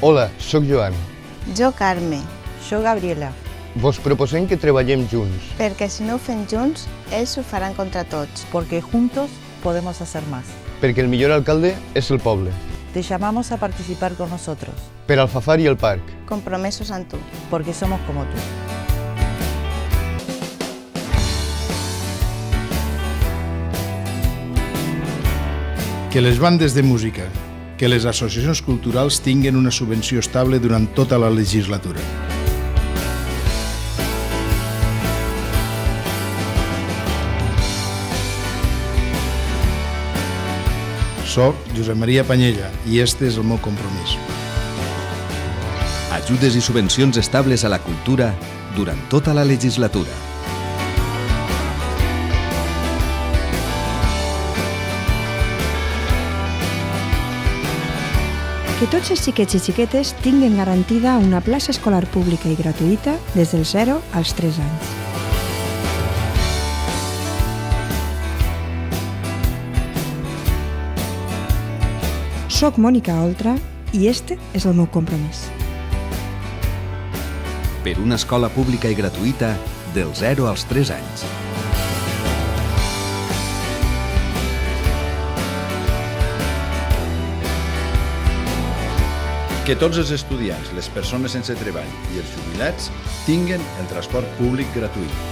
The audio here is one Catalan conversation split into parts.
Hola, sóc Joan. Jo, Carme, Jo, Gabriela. Vos proposem que treballem junts. perquè si no ho fem junts, ells ho faran contra tots. Porque juntos podemos hacer más. Perquè el millor alcalde és el poble. Te llamamos a participar con nosotros, Per Alfafar i el parc. Compromesos amb tu. porque somos como tú. Que les bandes de música, que les associacions culturals tinguen una subvenció estable durant tota la legislatura. Soc Josep Maria Panyella i este és el meu compromís. Ajudes i subvencions estables a la cultura durant tota la legislatura. Que tots els xiquets i xiquetes tinguen garantida una plaça escolar pública i gratuïta des del 0 als 3 anys. Soc Mònica Oltra i este és el meu compromís. Per una escola pública i gratuïta del 0 als 3 anys. Que tots els estudiants, les persones sense treball i els jubilats tinguen el transport públic gratuït.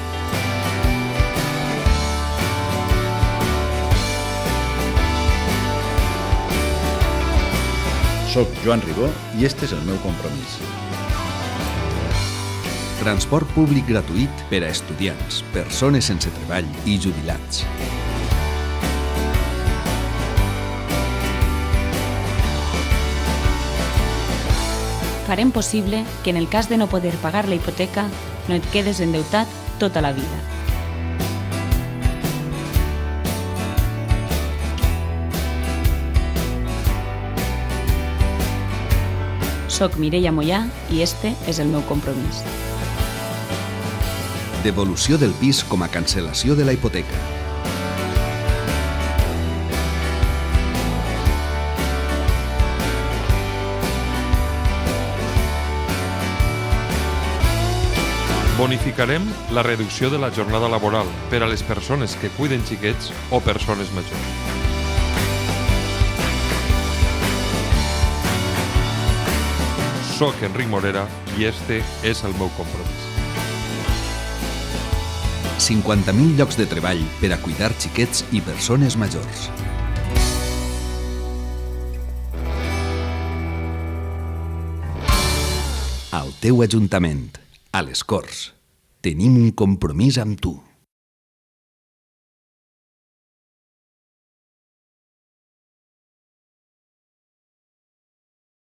Soc Joan Ribó i este és el meu compromís. Transport públic gratuït per a estudiants, persones sense treball i jubilats. Farem possible que en el cas de no poder pagar la hipoteca no et quedes endeutat tota la vida. Soc Mireia Mollà i este és el meu compromís. Devolució del pis com a cancel·lació de la hipoteca. Bonificarem la reducció de la jornada laboral per a les persones que cuiden xiquets o persones majors. Soc Enric Morera i este és el meu compromís. 50.000 llocs de treball per a cuidar xiquets i persones majors. Al teu ajuntament, a les Corts, tenim un compromís amb tu.